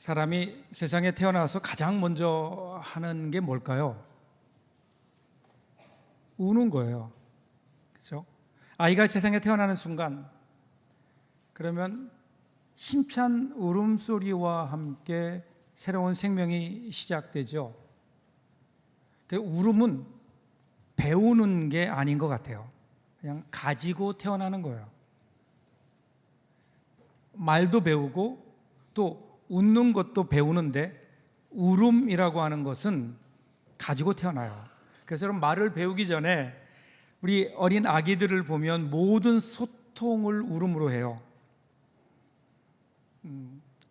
사람이 세상에 태어나서 가장 먼저 하는 게 뭘까요? 우는 거예요. 그렇죠? 아이가 세상에 태어나는 순간, 그러면 힘찬 울음소리와 함께 새로운 생명이 시작되죠. 그 울음은 배우는 게 아닌 것 같아요. 그냥 가지고 태어나는 거예요. 말도 배우고 또 웃는 것도 배우는데, 울음이라고 하는 것은 가지고 태어나요. 그래서 여러분, 말을 배우기 전에 우리 어린 아기들을 보면 모든 소통을 울음으로 해요.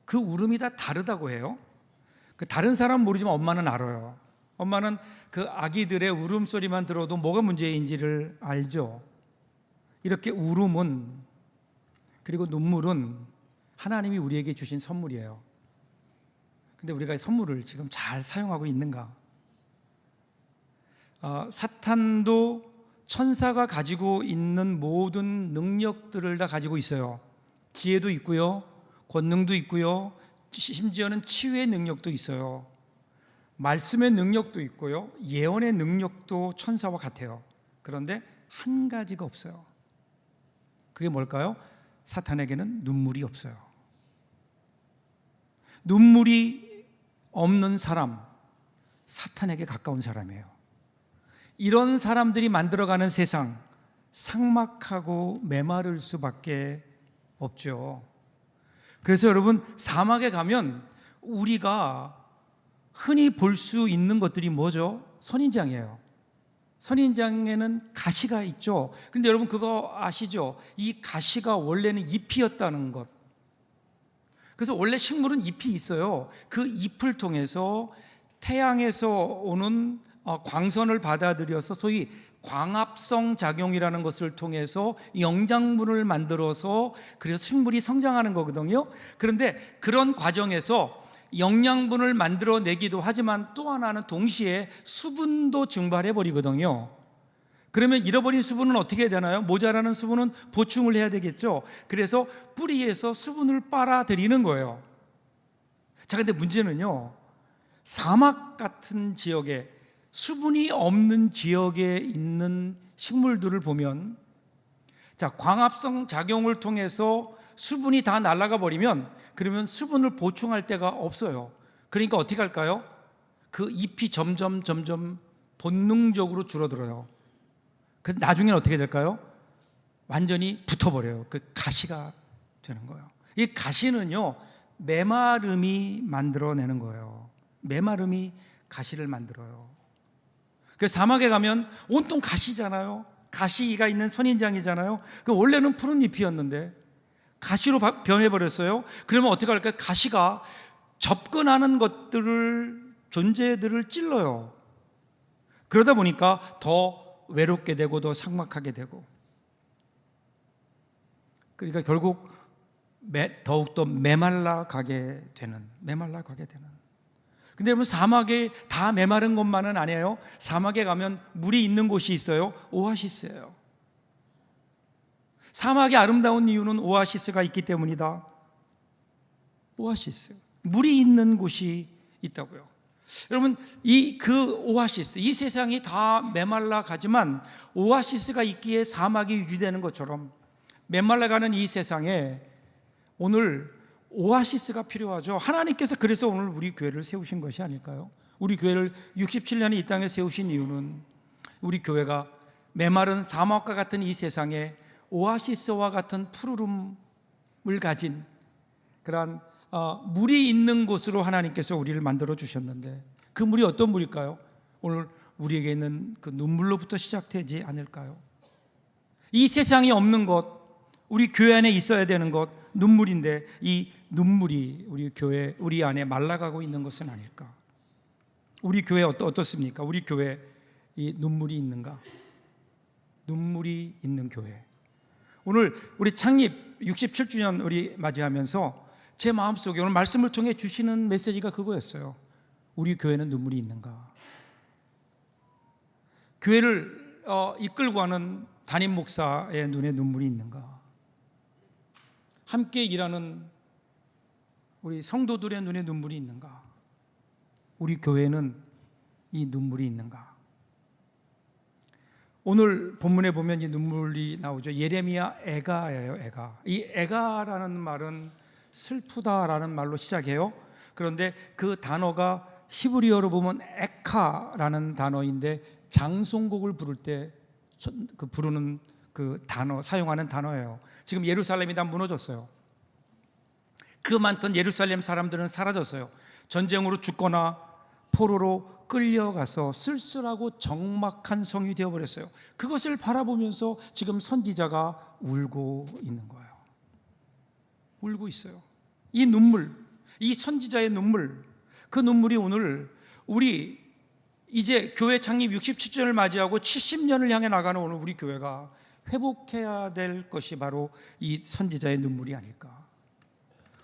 그 울음이 다 다르다고 해요. 그 다른 사람은 모르지만 엄마는 알아요. 엄마는 그 아기들의 울음소리만 들어도 뭐가 문제인지를 알죠. 이렇게 울음은, 그리고 눈물은 하나님이 우리에게 주신 선물이에요. 근데 우리가 이 선물을 지금 잘 사용하고 있는가? 사탄도 천사가 가지고 있는 모든 능력들을 다 가지고 있어요. 지혜도 있고요, 권능도 있고요, 심지어는 치유의 능력도 있어요. 말씀의 능력도 있고요, 예언의 능력도 천사와 같아요. 그런데 한 가지가 없어요. 그게 뭘까요? 사탄에게는 눈물이 없어요. 눈물이 없는 사람, 사탄에게 가까운 사람이에요. 이런 사람들이 만들어가는 세상, 삭막하고 메마를 수밖에 없죠. 그래서 여러분, 사막에 가면 우리가 흔히 볼 수 있는 것들이 뭐죠? 선인장이에요. 선인장에는 가시가 있죠. 그런데 여러분, 그거 아시죠? 이 가시가 원래는 잎이었다는 것. 그래서 원래 식물은 잎이 있어요. 그 잎을 통해서 태양에서 오는 광선을 받아들여서 소위 광합성 작용이라는 것을 통해서 영양분을 만들어서, 그래서 식물이 성장하는 거거든요. 그런데 그런 과정에서 영양분을 만들어내기도 하지만 또 하나는 동시에 수분도 증발해 버리거든요. 그러면 잃어버린 수분은 어떻게 해야 되나요? 모자라는 수분은 보충을 해야 되겠죠. 그래서 뿌리에서 수분을 빨아들이는 거예요. 자, 근데 문제는요, 사막 같은 지역에, 수분이 없는 지역에 있는 식물들을 보면, 자, 광합성 작용을 통해서 수분이 다 날아가 버리면, 그러면 수분을 보충할 데가 없어요. 그러니까 어떻게 할까요? 그 잎이 점점 본능적으로 줄어들어요. 그 나중에는 어떻게 될까요? 완전히 붙어버려요. 그 가시가 되는 거예요. 이 가시는요, 메마름이 만들어내는 거예요. 메마름이 가시를 만들어요. 그래서 사막에 가면 온통 가시잖아요. 가시가 있는 선인장이잖아요. 그 원래는 푸른 잎이었는데 가시로 변해버렸어요. 그러면 어떻게 할까요? 가시가 접근하는 것들을, 존재들을 찔러요. 그러다 보니까 더 외롭게 되고 더 삭막하게 되고, 그러니까 결국 더욱더 메말라 가게 되는. 근데 여러분, 사막에 다 메마른 것만은 아니에요. 사막에 가면 물이 있는 곳이 있어요. 오아시스예요. 사막이 아름다운 이유는 오아시스가 있기 때문이다. 오아시스, 물이 있는 곳이 있다고요. 여러분, 그 오아시스, 이 세상이 다 메말라 가지만 오아시스가 있기에 사막이 유지되는 것처럼, 메말라 가는 이 세상에 오늘 오아시스가 필요하죠. 하나님께서 그래서 오늘 우리 교회를 세우신 것이 아닐까요? 우리 교회를 67년에 이 땅에 세우신 이유는 우리 교회가 메마른 사막과 같은 이 세상에 오아시스와 같은 푸르름을 가진 그러한 물이 있는 곳으로 하나님께서 우리를 만들어 주셨는데, 그 물이 어떤 물일까요? 오늘 우리에게 있는 그 눈물로부터 시작되지 않을까요? 이 세상이 없는 것, 우리 교회 안에 있어야 되는 것, 눈물인데, 이 눈물이 우리 교회, 우리 안에 말라가고 있는 것은 아닐까? 우리 교회 어떻습니까? 우리 교회 이 눈물이 있는가? 눈물이 있는 교회. 오늘 우리 창립 67주년 우리 맞이하면서 제 마음속에 오늘 말씀을 통해 주시는 메시지가 그거였어요. 우리 교회는 눈물이 있는가? 교회를 이끌고 가는 담임 목사의 눈에 눈물이 있는가? 함께 일하는 우리 성도들의 눈에 눈물이 있는가? 우리 교회는 이 눈물이 있는가? 오늘 본문에 보면 이 눈물이 나오죠. 예레미야 애가예요, 애가. 이 애가라는 말은 슬프다라는 말로 시작해요. 그런데 그 단어가 히브리어로 보면 에카라는 단어인데 장송곡을 부를 때 그 부르는 그 단어, 사용하는 단어예요. 지금 예루살렘이 다 무너졌어요. 그 많던 예루살렘 사람들은 사라졌어요. 전쟁으로 죽거나 포로로 끌려가서 쓸쓸하고 적막한 성이 되어버렸어요. 그것을 바라보면서 지금 선지자가 울고 있는 거예요. 울고 있어요. 이 눈물, 이 선지자의 눈물, 그 눈물이 오늘 우리 이제 교회 창립 67주년을 맞이하고 70년을 향해 나가는 오늘 우리 교회가 회복해야 될 것이 바로 이 선지자의 눈물이 아닐까.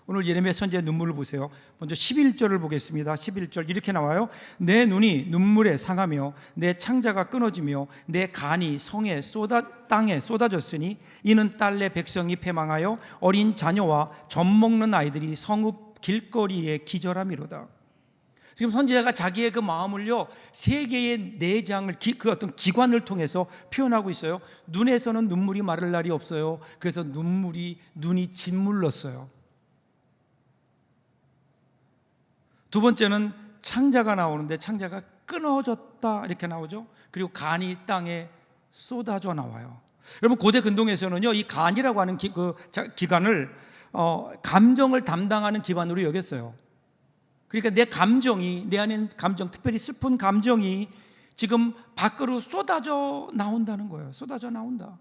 오늘 예레미야 선지자의 눈물을 보세요. 먼저 11절을 보겠습니다. 11절 이렇게 나와요. 내 눈이 눈물에 상하며 내 창자가 끊어지며 내 간이 땅에 쏟아졌으니 이는 딸내 백성이 패망하여 어린 자녀와 젖 먹는 아이들이 성읍 길거리에 기절함이로다. 지금 선지자가 자기의 그 마음을요, 세 개의 내장을, 그 어떤 기관을 통해서 표현하고 있어요. 눈에서는 눈물이 마를 날이 없어요. 그래서 눈이 짓물렀어요. 두 번째는 창자가 나오는데 창자가 끊어졌다 이렇게 나오죠. 그리고 간이 땅에 쏟아져 나와요. 여러분 고대 근동에서는요, 이 간이라고 하는 기관을 감정을 담당하는 기관으로 여겼어요. 그러니까 내 감정이, 내 안에 있는 감정, 특별히 슬픈 감정이 지금 밖으로 쏟아져 나온다는 거예요. 쏟아져 나온다.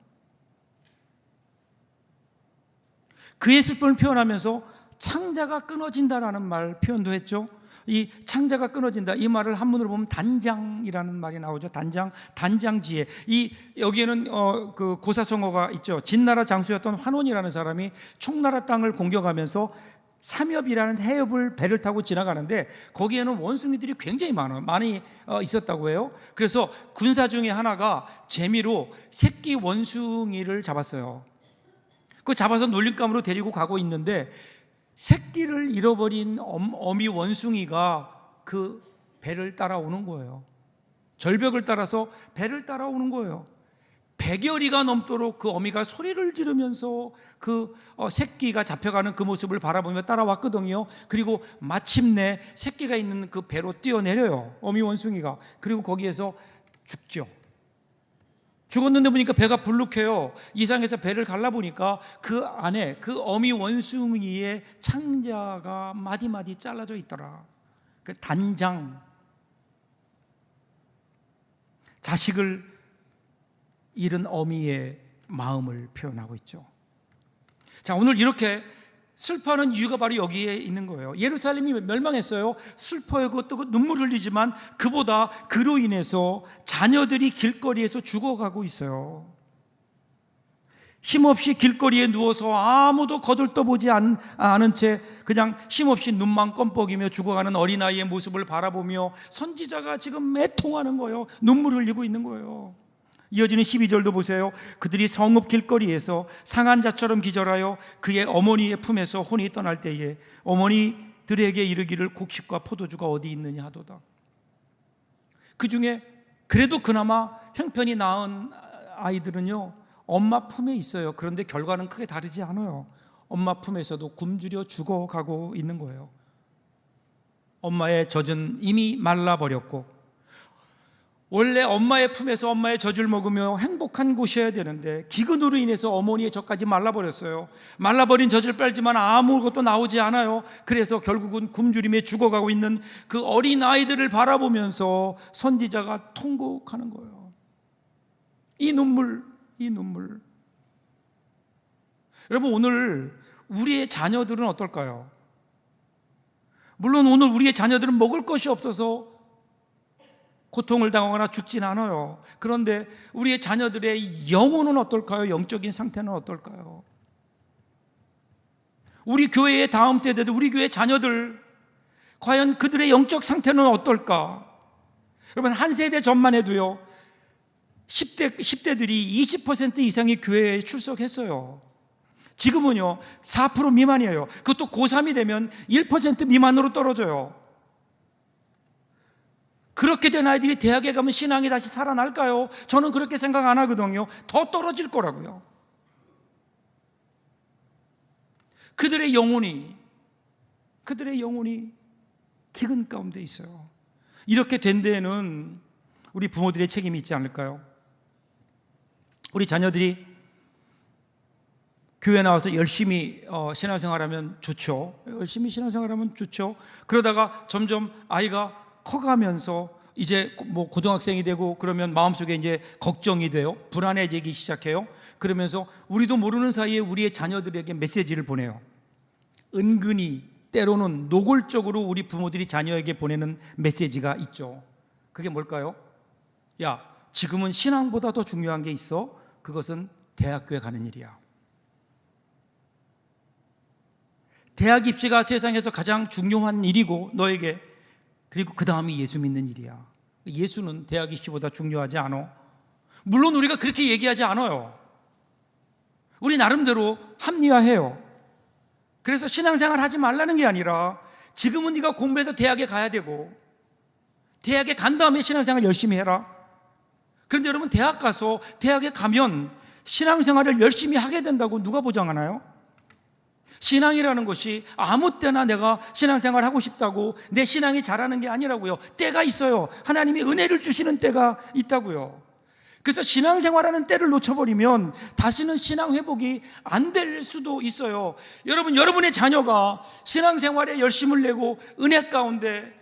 그의 슬픔을 표현하면서 창자가 끊어진다라는 말 표현도 했죠. 이 창자가 끊어진다, 이 말을 한문으로 보면 단장이라는 말이 나오죠. 단장지혜. 여기에는 그 고사성어가 있죠. 진나라 장수였던 환원이라는 사람이 총나라 땅을 공격하면서 삼엽이라는 해협을 배를 타고 지나가는데 거기에는 원숭이들이 굉장히 많이 있었다고 해요. 그래서 군사 중에 하나가 재미로 새끼 원숭이를 잡았어요. 그 잡아서 놀림감으로 데리고 가고 있는데 새끼를 잃어버린 어미 원숭이가 그 배를 따라오는 거예요. 절벽을 따라서 배를 따라오는 거예요. 100여리가 넘도록 그 어미가 소리를 지르면서 그 새끼가 잡혀가는 그 모습을 바라보며 따라왔거든요. 그리고 마침내 새끼가 있는 그 배로 뛰어내려요, 어미 원숭이가. 그리고 거기에서 죽죠. 죽었는데 보니까 배가 불룩해요. 이상해서 배를 갈라보니까 그 안에 그 어미 원숭이의 창자가 마디마디 잘라져 있더라. 그 단장, 자식을 잃은 어미의 마음을 표현하고 있죠. 자, 오늘 이렇게 슬퍼하는 이유가 바로 여기에 있는 거예요. 예루살렘이 멸망했어요. 슬퍼요. 그것도 눈물 흘리지만 그보다 그로 인해서 자녀들이 길거리에서 죽어가고 있어요. 힘없이 길거리에 누워서 아무도 거들떠보지 않은 채 그냥 힘없이 눈만 껌뻑이며 죽어가는 어린아이의 모습을 바라보며 선지자가 지금 애통하는 거예요. 눈물 흘리고 있는 거예요. 이어지는 12절도 보세요. 그들이 성읍 길거리에서 상한 자처럼 기절하여 그의 어머니의 품에서 혼이 떠날 때에 어머니들에게 이르기를 곡식과 포도주가 어디 있느냐 하도다. 그 중에 그래도 그나마 형편이 나은 아이들은요, 엄마 품에 있어요. 그런데 결과는 크게 다르지 않아요. 엄마 품에서도 굶주려 죽어가고 있는 거예요. 엄마의 젖은 이미 말라버렸고, 원래 엄마의 품에서 엄마의 젖을 먹으며 행복한 곳이어야 되는데 기근으로 인해서 어머니의 젖까지 말라버렸어요. 말라버린 젖을 빨지만 아무것도 나오지 않아요. 그래서 결국은 굶주림에 죽어가고 있는 그 어린 아이들을 바라보면서 선지자가 통곡하는 거예요. 이 눈물. 여러분, 오늘 우리의 자녀들은 어떨까요? 물론 오늘 우리의 자녀들은 먹을 것이 없어서 고통을 당하거나 죽진 않아요. 그런데 우리의 자녀들의 영혼은 어떨까요? 영적인 상태는 어떨까요? 우리 교회의 다음 세대들, 우리 교회 자녀들, 과연 그들의 영적 상태는 어떨까? 여러분, 한 세대 전만 해도요, 10대들이 20% 이상이 교회에 출석했어요. 지금은요 4% 미만이에요. 그것도 고3이 되면 1% 미만으로 떨어져요. 그렇게 된 아이들이 대학에 가면 신앙이 다시 살아날까요? 저는 그렇게 생각 안 하거든요. 더 떨어질 거라고요. 그들의 영혼이 기근 가운데 있어요. 이렇게 된 데에는 우리 부모들의 책임이 있지 않을까요? 우리 자녀들이 교회 나와서 열심히 신앙생활하면 좋죠. 열심히 신앙생활하면 좋죠. 그러다가 점점 아이가 커가면서 이제 뭐 고등학생이 되고 그러면 마음속에 이제 걱정이 돼요. 불안해지기 시작해요. 그러면서 우리도 모르는 사이에 우리의 자녀들에게 메시지를 보내요. 은근히 때로는 노골적으로 우리 부모들이 자녀에게 보내는 메시지가 있죠. 그게 뭘까요? 야, 지금은 신앙보다 더 중요한 게 있어. 그것은 대학교에 가는 일이야. 대학 입시가 세상에서 가장 중요한 일이고 너에게, 그리고 그 다음이 예수 믿는 일이야. 예수는 대학 입시보다 중요하지 않아. 물론 우리가 그렇게 얘기하지 않아요. 우리 나름대로 합리화해요. 그래서 신앙생활 하지 말라는 게 아니라 지금은 네가 공부해서 대학에 가야 되고 대학에 간 다음에 신앙생활 열심히 해라. 그런데 여러분, 대학 가서 대학에 가면 신앙생활을 열심히 하게 된다고 누가 보장하나요? 신앙이라는 것이 아무 때나 내가 신앙생활 하고 싶다고 내 신앙이 자라는 게 아니라고요. 때가 있어요. 하나님이 은혜를 주시는 때가 있다고요. 그래서 신앙생활하는 때를 놓쳐버리면 다시는 신앙 회복이 안 될 수도 있어요. 여러분, 여러분의 자녀가 신앙생활에 열심을 내고 은혜 가운데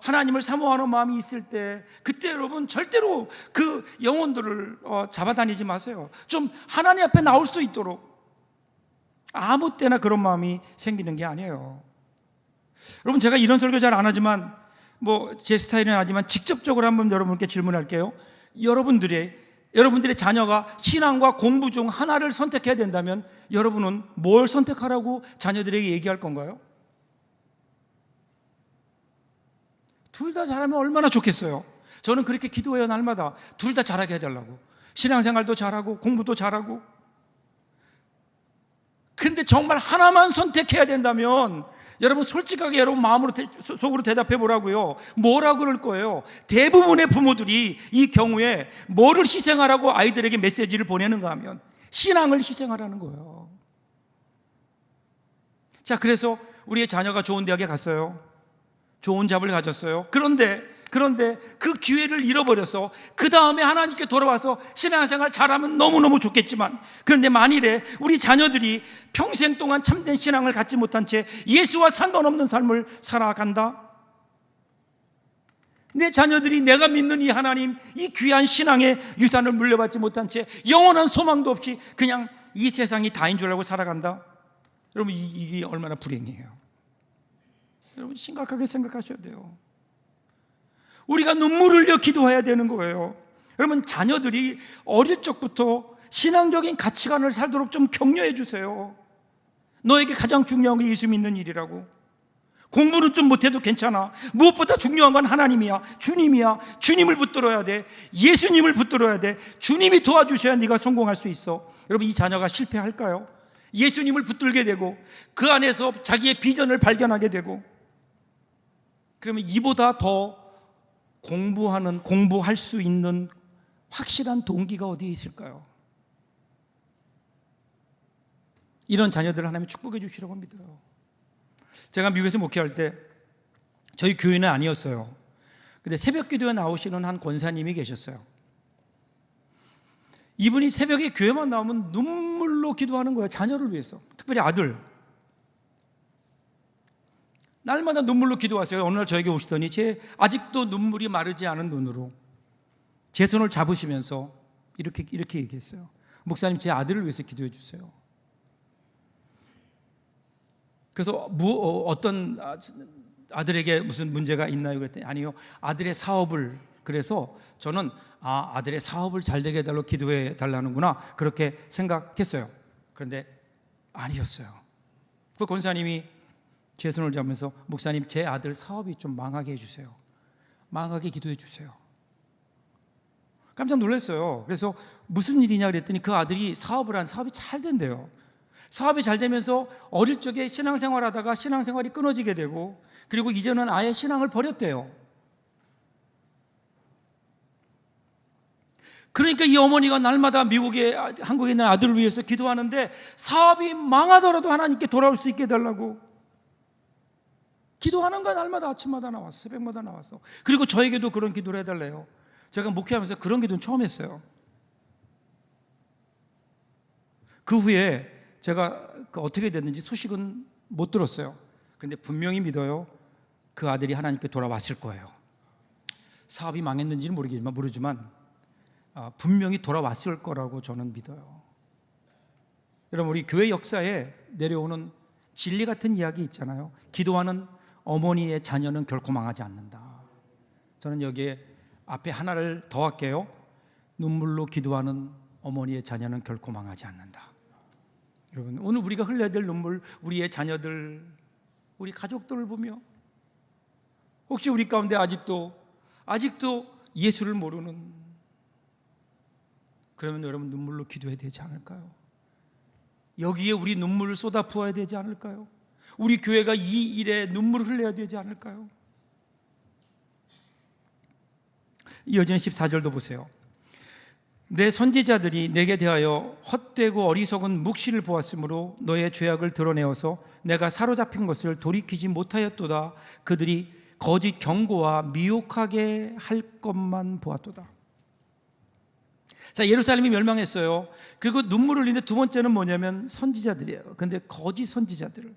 하나님을 사모하는 마음이 있을 때, 그때 여러분 절대로 그 영혼들을 잡아다니지 마세요. 좀 하나님 앞에 나올 수 있도록. 아무 때나 그런 마음이 생기는 게 아니에요. 여러분, 제가 이런 설교 잘 안 하지만 뭐 제 스타일은 아니지만 직접적으로 한번 여러분께 질문할게요. 여러분들의 자녀가 신앙과 공부 중 하나를 선택해야 된다면 여러분은 뭘 선택하라고 자녀들에게 얘기할 건가요? 둘 다 잘하면 얼마나 좋겠어요. 저는 그렇게 기도해요. 날마다 둘 다 잘하게 해달라고. 신앙생활도 잘하고 공부도 잘하고. 근데 정말 하나만 선택해야 된다면 여러분, 솔직하게 여러분 마음으로 속으로 대답해 보라고요. 뭐라고 그럴 거예요? 대부분의 부모들이 이 경우에 뭐를 희생하라고 아이들에게 메시지를 보내는가 하면 신앙을 희생하라는 거예요. 자, 그래서 우리의 자녀가 좋은 대학에 갔어요. 좋은 잡을 가졌어요. 그런데 그 기회를 잃어버려서 그 다음에 하나님께 돌아와서 신앙생활 잘하면 너무너무 좋겠지만, 그런데 만일에 우리 자녀들이 평생 동안 참된 신앙을 갖지 못한 채 예수와 상관없는 삶을 살아간다? 내 자녀들이 내가 믿는 이 하나님, 이 귀한 신앙의 유산을 물려받지 못한 채 영원한 소망도 없이 그냥 이 세상이 다인 줄 알고 살아간다? 여러분, 이게 얼마나 불행해요. 여러분, 심각하게 생각하셔야 돼요. 우리가 눈물을 흘려 기도해야 되는 거예요. 여러분, 자녀들이 어릴 적부터 신앙적인 가치관을 살도록 좀 격려해 주세요. 너에게 가장 중요한 게 예수 믿는 일이라고. 공부는 좀 못해도 괜찮아. 무엇보다 중요한 건 하나님이야. 주님이야. 주님을 붙들어야 돼. 예수님을 붙들어야 돼. 주님이 도와주셔야 네가 성공할 수 있어. 여러분, 이 자녀가 실패할까요? 예수님을 붙들게 되고 그 안에서 자기의 비전을 발견하게 되고, 그러면 이보다 더 공부할 수 있는 확실한 동기가 어디에 있을까요? 이런 자녀들을 하나님이 축복해 주시라고 믿어요. 제가 미국에서 목회할 때 저희 교회는 아니었어요. 근데 새벽 기도에 나오시는 한 권사님이 계셨어요. 이분이 새벽에 교회만 나오면 눈물로 기도하는 거예요. 자녀를 위해서. 특별히 아들. 날마다 눈물로 기도하세요. 어느 날 저에게 오시더니 아직도 눈물이 마르지 않은 눈으로 제 손을 잡으시면서 이렇게 얘기했어요. 목사님, 제 아들을 위해서 기도해 주세요. 그래서 어떤 아들에게 무슨 문제가 있나요? 그랬더니 아니요, 아들의 사업을, 그래서 저는 아들의 사업을 잘 되게 해달라고 기도해 달라는구나, 그렇게 생각했어요. 그런데 아니었어요. 그 권사님이 제 손을 잡으면서 목사님, 제 아들 사업이 좀 망하게 해주세요. 망하게 기도해 주세요. 깜짝 놀랐어요. 그래서 무슨 일이냐 그랬더니 그 아들이 사업이 잘 된대요. 사업이 잘 되면서 어릴 적에 신앙생활 하다가 신앙생활이 끊어지게 되고, 그리고 이제는 아예 신앙을 버렸대요. 그러니까 이 어머니가 날마다 한국에 있는 아들을 위해서 기도하는데, 사업이 망하더라도 하나님께 돌아올 수 있게 해달라고 기도하는 거야. 날마다 아침마다 나와서, 새벽마다 나와서. 그리고 저에게도 그런 기도를 해달래요. 제가 목회하면서 그런 기도는 처음 했어요. 그 후에 제가 어떻게 됐는지 소식은 못 들었어요. 그런데 분명히 믿어요. 그 아들이 하나님께 돌아왔을 거예요. 사업이 망했는지는 모르지만 분명히 돌아왔을 거라고 저는 믿어요. 여러분, 우리 교회 역사에 내려오는 진리 같은 이야기 있잖아요. 기도하는 어머니의 자녀는 결코 망하지 않는다. 저는 여기에 앞에 하나를 더 할게요. 눈물로 기도하는 어머니의 자녀는 결코 망하지 않는다. 여러분, 오늘 우리가 흘려야 될 눈물, 우리의 자녀들, 우리 가족들을 보며, 혹시 우리 가운데 아직도 예수를 모르는, 그러면 여러분 눈물로 기도해야 되지 않을까요? 여기에 우리 눈물을 쏟아 부어야 되지 않을까요? 우리 교회가 이 일에 눈물을 흘려야 되지 않을까요? 이어지는 14절도 보세요. 내 선지자들이 내게 대하여 헛되고 어리석은 묵시를 보았으므로 너의 죄악을 드러내어서 내가 사로잡힌 것을 돌이키지 못하였도다. 그들이 거짓 경고와 미혹하게 할 것만 보았도다. 자, 예루살렘이 멸망했어요. 그리고 눈물을 흘리는데 두 번째는 뭐냐면 선지자들이에요. 근데 거짓 선지자들,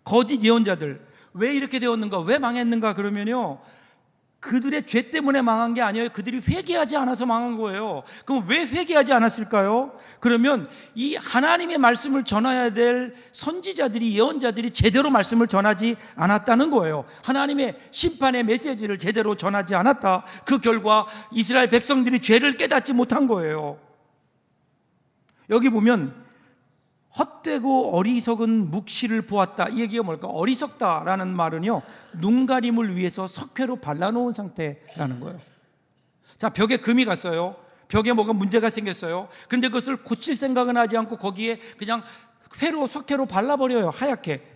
거짓 예언자들. 왜 이렇게 되었는가? 왜 망했는가? 그러면요, 그들의 죄 때문에 망한 게 아니에요. 그들이 회개하지 않아서 망한 거예요. 그럼 왜 회개하지 않았을까요? 그러면 이 하나님의 말씀을 전해야 될 선지자들이, 예언자들이 제대로 말씀을 전하지 않았다는 거예요. 하나님의 심판의 메시지를 제대로 전하지 않았다. 그 결과 이스라엘 백성들이 죄를 깨닫지 못한 거예요. 여기 보면 헛되고 어리석은 묵시를 보았다. 이 얘기가 뭘까? 어리석다라는 말은요, 눈가림을 위해서 석회로 발라놓은 상태라는 거예요. 자, 벽에 금이 갔어요. 벽에 뭐가 문제가 생겼어요. 그런데 그것을 고칠 생각은 하지 않고 거기에 그냥 석회로 발라버려요. 하얗게.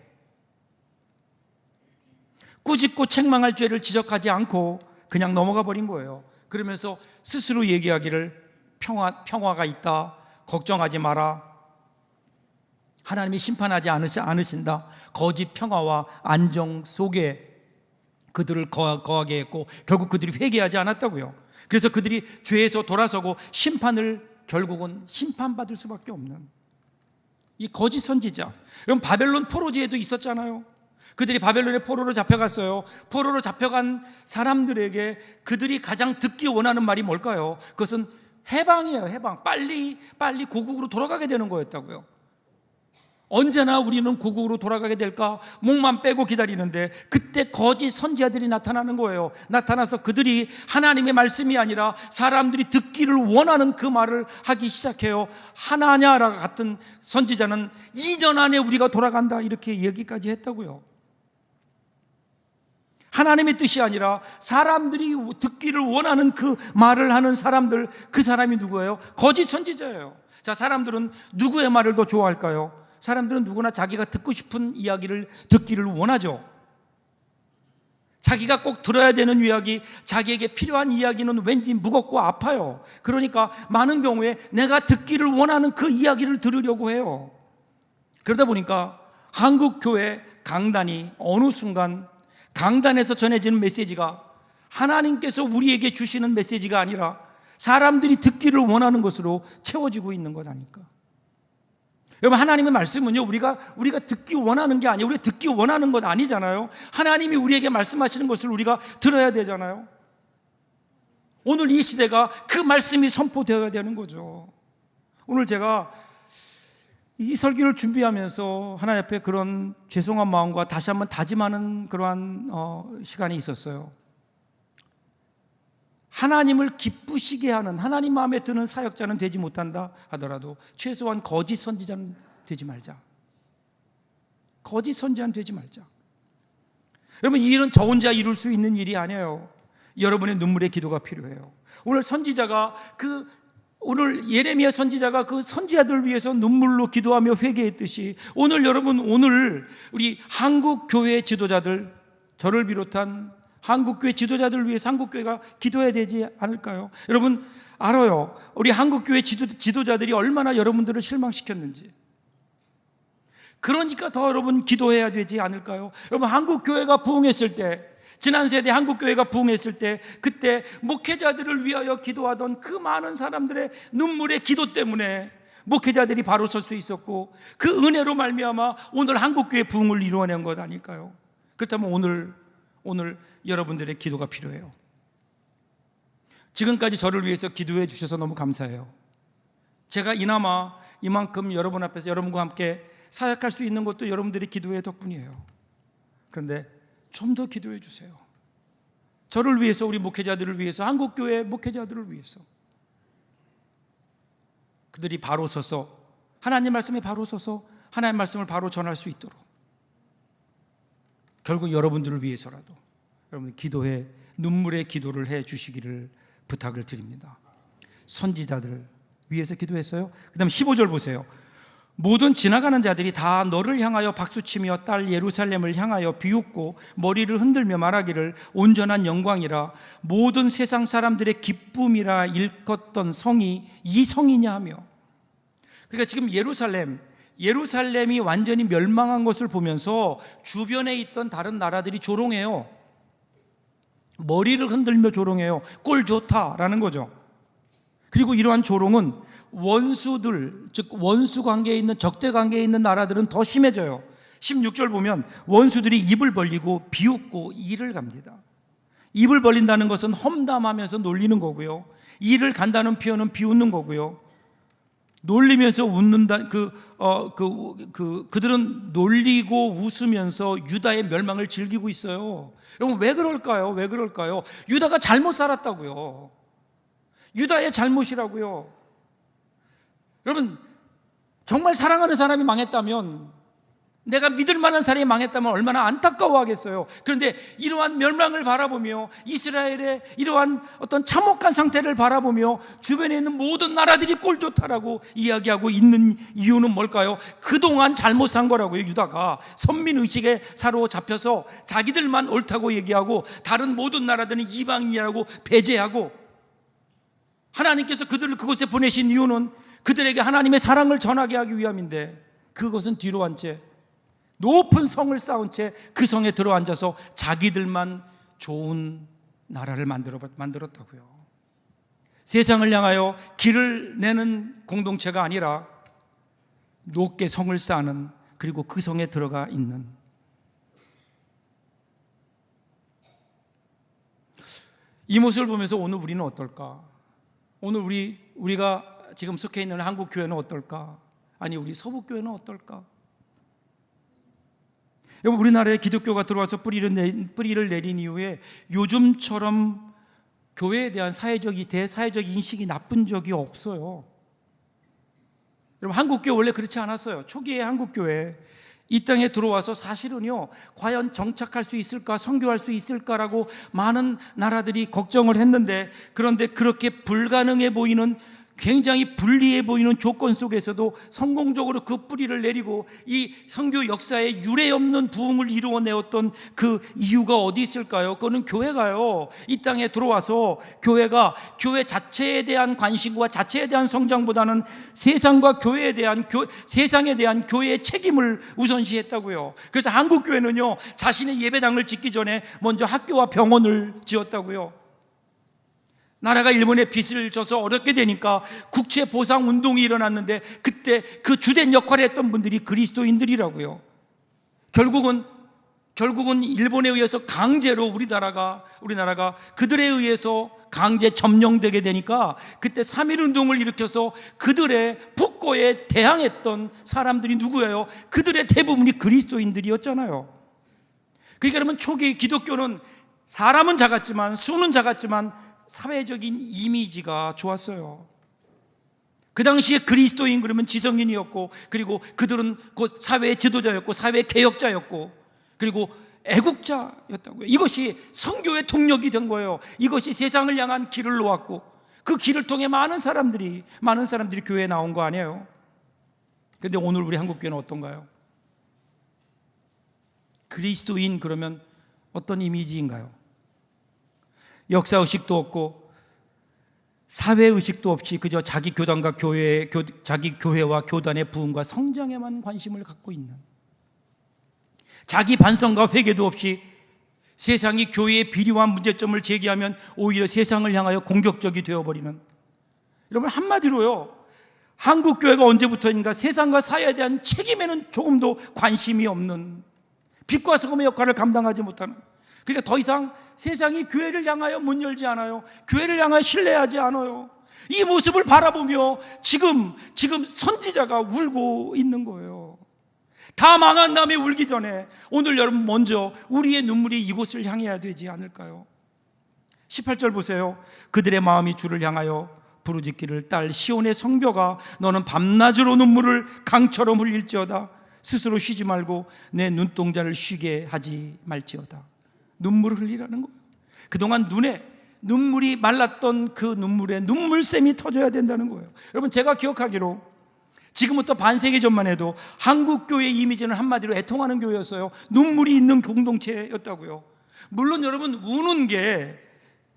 꾸짖고 책망할 죄를 지적하지 않고 그냥 넘어가 버린 거예요. 그러면서 스스로 얘기하기를 평화가 있다, 걱정하지 마라, 하나님이 심판하지 않으신다, 거짓 평화와 안정 속에 그들을 거하게 했고, 결국 그들이 회개하지 않았다고요. 그래서 그들이 죄에서 돌아서고 결국은 심판받을 수밖에 없는 이 거짓 선지자. 여러분, 바벨론 포로지에도 있었잖아요. 그들이 바벨론의 포로로 잡혀갔어요. 포로로 잡혀간 사람들에게 그들이 가장 듣기 원하는 말이 뭘까요? 그것은 해방이에요. 해방. 빨리 고국으로 돌아가게 되는 거였다고요. 언제나 우리는 고국으로 돌아가게 될까 목만 빼고 기다리는데, 그때 거짓 선지자들이 나타나는 거예요. 나타나서 그들이 하나님의 말씀이 아니라 사람들이 듣기를 원하는 그 말을 하기 시작해요. 하나냐라 같은 선지자는 2년 안에 우리가 돌아간다, 이렇게 얘기까지 했다고요. 하나님의 뜻이 아니라 사람들이 듣기를 원하는 그 말을 하는 사람들, 그 사람이 누구예요? 거짓 선지자예요. 자, 사람들은 누구의 말을 더 좋아할까요? 사람들은 누구나 자기가 듣고 싶은 이야기를 듣기를 원하죠. 자기가 꼭 들어야 되는 이야기, 자기에게 필요한 이야기는 왠지 무겁고 아파요. 그러니까 많은 경우에 내가 듣기를 원하는 그 이야기를 들으려고 해요. 그러다 보니까 한국 교회 강단이 어느 순간 강단에서 전해지는 메시지가 하나님께서 우리에게 주시는 메시지가 아니라 사람들이 듣기를 원하는 것으로 채워지고 있는 것 아닐까? 여러분, 하나님의 말씀은요, 우리가 듣기 원하는 게 아니에요. 우리가 듣기 원하는 건 아니잖아요. 하나님이 우리에게 말씀하시는 것을 우리가 들어야 되잖아요. 오늘 이 시대가 그 말씀이 선포되어야 되는 거죠. 오늘 제가 이 설교를 준비하면서 하나님 앞에 그런 죄송한 마음과 다시 한번 다짐하는 그러한 시간이 있었어요. 하나님을 기쁘시게 하는, 하나님 마음에 드는 사역자는 되지 못한다 하더라도 최소한 거짓 선지자는 되지 말자. 거짓 선지자는 되지 말자. 여러분, 이 일은 저 혼자 이룰 수 있는 일이 아니에요. 여러분의 눈물의 기도가 필요해요. 오늘 선지자가 그 오늘 예레미야 선지자가 그 선지자들을 위해서 눈물로 기도하며 회개했듯이 오늘 우리 한국 교회 지도자들, 저를 비롯한 한국 교회 지도자들을 위해서 한국 교회가 기도해야 되지 않을까요? 여러분 알아요. 우리 한국 교회 지도자들이 얼마나 여러분들을 실망시켰는지. 그러니까 더 여러분 기도해야 되지 않을까요? 여러분 한국 교회가 부흥했을 때, 지난 세대 한국 교회가 부흥했을 때, 그때 목회자들을 위하여 기도하던 그 많은 사람들의 눈물의 기도 때문에 목회자들이 바로 설 수 있었고, 그 은혜로 말미암아 오늘 한국 교회 부흥을 이루어낸 것 아닐까요? 그렇다면 오늘 여러분들의 기도가 필요해요. 지금까지 저를 위해서 기도해 주셔서 너무 감사해요. 제가 이나마 이만큼 여러분 앞에서 여러분과 함께 사역할 수 있는 것도 여러분들의 기도의 덕분이에요. 그런데 좀 더 기도해 주세요. 저를 위해서, 우리 목회자들을 위해서, 한국교회 목회자들을 위해서. 그들이 바로 서서 하나님 말씀에 바로 서서 하나님 말씀을 바로 전할 수 있도록, 결국 여러분들을 위해서라도 여러분 기도해, 눈물의 기도를 해 주시기를 부탁을 드립니다. 선지자들 위해서 기도했어요. 그 다음에 15절 보세요. 모든 지나가는 자들이 다 너를 향하여 박수치며 딸 예루살렘을 향하여 비웃고 머리를 흔들며 말하기를 온전한 영광이라, 모든 세상 사람들의 기쁨이라 일컫던 성이 이 성이냐 하며. 그러니까 지금 예루살렘이 완전히 멸망한 것을 보면서 주변에 있던 다른 나라들이 조롱해요. 머리를 흔들며 조롱해요. 꼴 좋다라는 거죠. 그리고 이러한 조롱은 원수들, 즉 원수 관계에 있는, 적대 관계에 있는 나라들은 더 심해져요. 16절 보면 원수들이 입을 벌리고 비웃고 이를 갑니다. 입을 벌린다는 것은 험담하면서 놀리는 거고요. 이를 간다는 표현은 비웃는 거고요. 놀리면서 웃는다. 그들은 놀리고 웃으면서 유다의 멸망을 즐기고 있어요. 여러분 왜 그럴까요? 왜 그럴까요? 유다가 잘못 살았다고요. 유다의 잘못이라고요. 여러분 정말 사랑하는 사람이 망했다면, 내가 믿을 만한 사람이 망했다면 얼마나 안타까워하겠어요. 그런데 이러한 멸망을 바라보며, 이스라엘의 이러한 어떤 참혹한 상태를 바라보며 주변에 있는 모든 나라들이 꼴 좋다라고 이야기하고 있는 이유는 뭘까요? 그동안 잘못 산 거라고요. 유다가 선민의식에 사로잡혀서 자기들만 옳다고 얘기하고 다른 모든 나라들은 이방인이라고 배제하고, 하나님께서 그들을 그곳에 보내신 이유는 그들에게 하나님의 사랑을 전하게 하기 위함인데, 그것은 뒤로 한 채 높은 성을 쌓은 채 그 성에 들어앉아서 자기들만 좋은 나라를 만들었다고요. 세상을 향하여 길을 내는 공동체가 아니라 높게 성을 쌓는, 그리고 그 성에 들어가 있는. 이 모습을 보면서 오늘 우리는 어떨까? 오늘 우리가 지금 속해 있는 한국교회는 어떨까? 아니 우리 서북교회는 어떨까? 여러분 우리나라에 기독교가 들어와서 뿌리를 내린 이후에 요즘처럼 교회에 대한 대사회적 인식이 나쁜 적이 없어요. 여러분 한국교회 원래 그렇지 않았어요. 초기에 한국교회 이 땅에 들어와서 사실은요, 과연 정착할 수 있을까, 선교할 수 있을까라고 많은 나라들이 걱정을 했는데, 그런데 그렇게 불가능해 보이는, 굉장히 불리해 보이는 조건 속에서도 성공적으로 그 뿌리를 내리고 이 선교 역사에 유례없는 부흥을 이루어내었던 그 이유가 어디 있을까요? 그거는 교회가요, 이 땅에 들어와서 교회가 교회 자체에 대한 관심과 자체에 대한 성장보다는 세상과 세상에 대한 교회의 책임을 우선시했다고요. 그래서 한국교회는요, 자신의 예배당을 짓기 전에 먼저 학교와 병원을 지었다고요. 나라가 일본에 빚을 져서 어렵게 되니까 국채 보상 운동이 일어났는데, 그때 그 주된 역할을 했던 분들이 그리스도인들이라고요. 결국은 일본에 의해서 강제로 우리나라가 그들에 의해서 강제 점령되게 되니까, 그때 3.1 운동을 일으켜서 그들의 폭거에 대항했던 사람들이 누구예요? 그들의 대부분이 그리스도인들이었잖아요. 그러니까 여러분, 초기 기독교는 사람은 작았지만, 수는 작았지만 사회적인 이미지가 좋았어요. 그 당시에 그리스도인 그러면 지성인이었고, 그리고 그들은 곧 사회의 지도자였고, 사회 개혁자였고, 그리고 애국자였다고요. 이것이 선교의 동력이 된 거예요. 이것이 세상을 향한 길을 놓았고, 그 길을 통해 많은 사람들이 교회에 나온 거 아니에요? 그런데 오늘 우리 한국교회는 어떤가요? 그리스도인 그러면 어떤 이미지인가요? 역사의식도 없고 사회의식도 없이 그저 자기 교단과 자기 교회와 교단의 부흥과 성장에만 관심을 갖고 있는, 자기 반성과 회개도 없이 세상이 교회의 비리와 문제점을 제기하면 오히려 세상을 향하여 공격적이 되어버리는, 여러분 한마디로요, 한국교회가 언제부터인가 세상과 사회에 대한 책임에는 조금도 관심이 없는, 빛과 소금의 역할을 감당하지 못하는, 그러니까 더 이상 세상이 교회를 향하여 문 열지 않아요. 교회를 향하여 신뢰하지 않아요. 이 모습을 바라보며 지금 선지자가 울고 있는 거예요. 다 망한 다음에 울기 전에 오늘 여러분 먼저 우리의 눈물이 이곳을 향해야 되지 않을까요? 18절 보세요. 그들의 마음이 주를 향하여 부르짖기를, 딸 시온의 성벽아 너는 밤낮으로 눈물을 강처럼 흘릴지어다. 스스로 쉬지 말고 내 눈동자를 쉬게 하지 말지어다. 눈물을 흘리라는 거예요. 그동안 눈에 눈물이 말랐던 그 눈물에 눈물샘이 터져야 된다는 거예요. 여러분 제가 기억하기로 지금부터 반세기 전만 해도 한국교회의 이미지는 한마디로 애통하는 교회였어요. 눈물이 있는 공동체였다고요. 물론 여러분 우는 게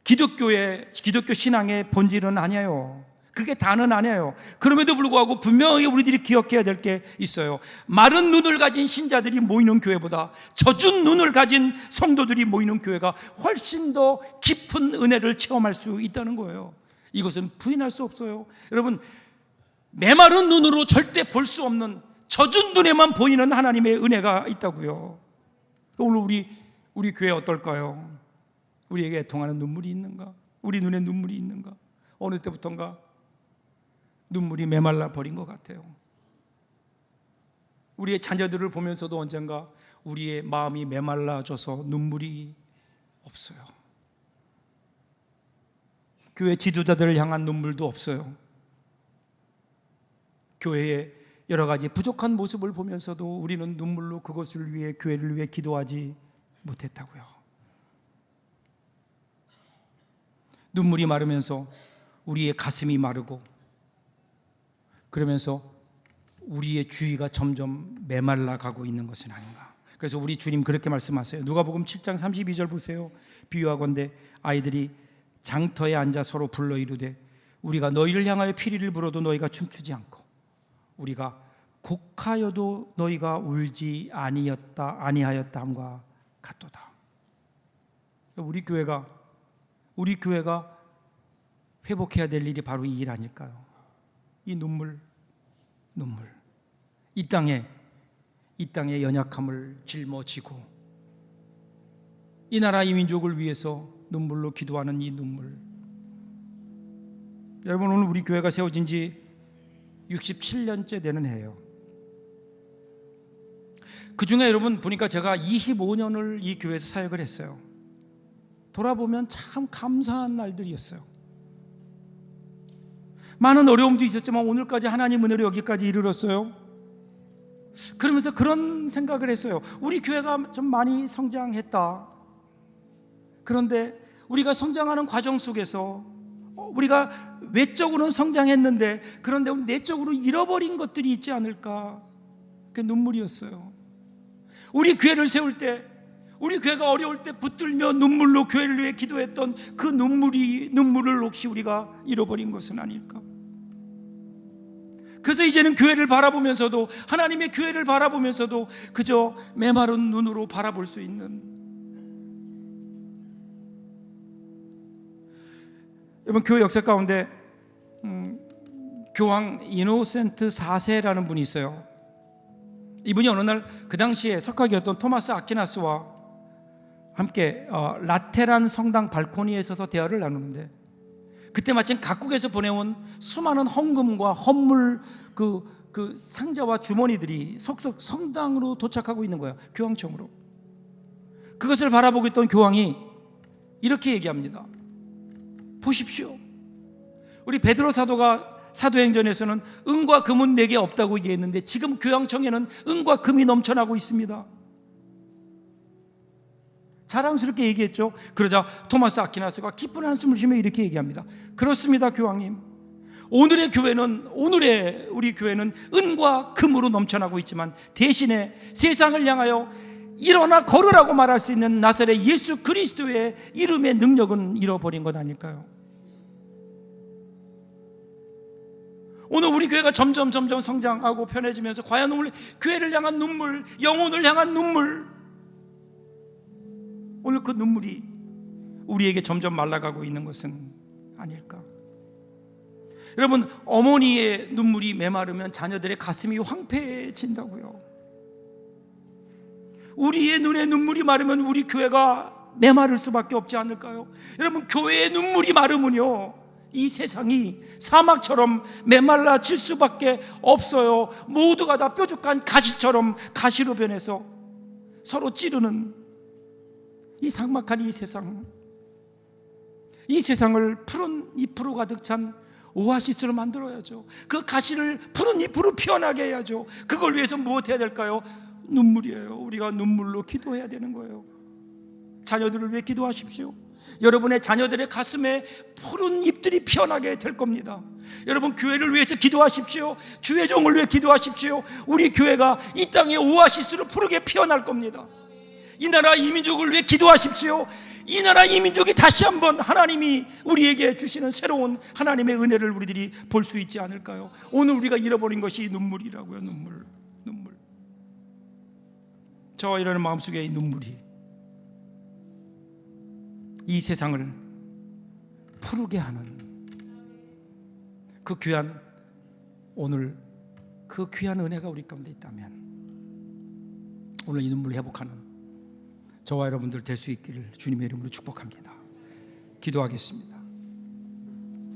기독교 신앙의 본질은 아니에요. 그게 다는 아니에요. 그럼에도 불구하고 분명하게 우리들이 기억해야 될 게 있어요. 마른 눈을 가진 신자들이 모이는 교회보다 젖은 눈을 가진 성도들이 모이는 교회가 훨씬 더 깊은 은혜를 체험할 수 있다는 거예요. 이것은 부인할 수 없어요. 여러분 메마른 눈으로 절대 볼 수 없는 젖은 눈에만 보이는 하나님의 은혜가 있다고요. 오늘 우리 교회 어떨까요? 우리에게 애통하는 눈물이 있는가? 우리 눈에 눈물이 있는가? 어느 때부턴가 눈물이 메말라 버린 것 같아요. 우리의 자녀들을 보면서도 언젠가 우리의 마음이 메말라져서 눈물이 없어요. 교회 지도자들을 향한 눈물도 없어요. 교회의 여러 가지 부족한 모습을 보면서도 우리는 눈물로 그것을 위해, 교회를 위해 기도하지 못했다고요. 눈물이 마르면서 우리의 가슴이 마르고, 그러면서 우리의 주의가 점점 메말라 가고 있는 것은 아닌가. 그래서 우리 주님 그렇게 말씀하세요. 누가복음 7장 32절 보세요. 비유하건대 아이들이 장터에 앉아 서로 불러 이르되 우리가 너희를 향하여 피리를 불어도 너희가 춤추지 않고 우리가 곡하여도 너희가 울지 아니하였다 함과 같도다. 우리 교회가 회복해야 될 일이 바로 이 일 아닐까요? 이 눈물, 이 땅의 연약함을 짊어지고 이 나라 이 민족을 위해서 눈물로 기도하는 이 눈물. 여러분 오늘 우리 교회가 세워진 지 67년째 되는 해예요. 그 중에 여러분 보니까 제가 25년을 이 교회에서 사역을 했어요. 돌아보면 참 감사한 날들이었어요. 많은 어려움도 있었지만 오늘까지 하나님 은혜로 여기까지 이르렀어요. 그러면서 그런 생각을 했어요. 우리 교회가 좀 많이 성장했다. 그런데 우리가 성장하는 과정 속에서 우리가 외적으로는 성장했는데 그런데 내적으로 잃어버린 것들이 있지 않을까. 그게 눈물이었어요. 우리 교회를 세울 때, 우리 교회가 어려울 때 붙들며 눈물로 교회를 위해 기도했던 그 눈물을 혹시 우리가 잃어버린 것은 아닐까. 그래서 이제는 교회를 바라보면서도, 하나님의 교회를 바라보면서도 그저 메마른 눈으로 바라볼 수 있는, 여러분 교회 역사 가운데 교황 이노센트 4세라는 분이 있어요. 이분이 어느 날 그 당시에 석학이었던 토마스 아퀴나스와 함께 라테란 성당 발코니에 서서 대화를 나누는데, 그때 마침 각국에서 보내온 수많은 헌금과 헌물 그 상자와 주머니들이 속속 성당으로 도착하고 있는 거야. 교황청으로. 그것을 바라보고 있던 교황이 이렇게 얘기합니다. 보십시오. 우리 베드로 사도가 사도행전에서는 은과 금은 내게 없다고 얘기했는데 지금 교황청에는 은과 금이 넘쳐나고 있습니다. 자랑스럽게 얘기했죠. 그러자 토마스 아퀴나스가 기쁜 한숨을 쉬며 이렇게 얘기합니다. 그렇습니다, 교황님. 오늘의 교회는, 오늘의 우리 교회는 은과 금으로 넘쳐나고 있지만 대신에 세상을 향하여 일어나 걸으라고 말할 수 있는 나사렛 예수 그리스도의 이름의 능력은 잃어버린 것 아닐까요? 오늘 우리 교회가 점점 성장하고 편해지면서 과연 오늘 교회를 향한 눈물, 영혼을 향한 눈물, 오늘 그 눈물이 우리에게 점점 말라가고 있는 것은 아닐까? 여러분, 어머니의 눈물이 메마르면 자녀들의 가슴이 황폐해진다고요. 우리의 눈에 눈물이 마르면 우리 교회가 메마를 수밖에 없지 않을까요? 여러분, 교회의 눈물이 마르면요, 이 세상이 사막처럼 메말라질 수밖에 없어요. 모두가 다 뾰족한 가시처럼 가시로 변해서 서로 찌르는 이 삭막한 이 세상을 푸른 잎으로 가득 찬 오아시스로 만들어야죠. 그 가시를 푸른 잎으로 피어나게 해야죠. 그걸 위해서 무엇 해야 될까요? 눈물이에요. 우리가 눈물로 기도해야 되는 거예요. 자녀들을 위해 기도하십시오. 여러분의 자녀들의 가슴에 푸른 잎들이 피어나게 될 겁니다. 여러분, 교회를 위해서 기도하십시오. 주의 종을 위해 기도하십시오. 우리 교회가 이 땅의 오아시스로 푸르게 피어날 겁니다. 이 나라 이민족을 위해 기도하십시오. 이 나라 이민족이 다시 한번 하나님이 우리에게 주시는 새로운 하나님의 은혜를 우리들이 볼 수 있지 않을까요? 오늘 우리가 잃어버린 것이 눈물이라고요. 눈물. 저와 이러는 마음속에 이 눈물이 이 세상을 푸르게 하는 그 귀한, 오늘 그 귀한 은혜가 우리 가운데 있다면 오늘 이 눈물을 회복하는 저와 여러분들 될 수 있기를 주님의 이름으로 축복합니다. 기도하겠습니다.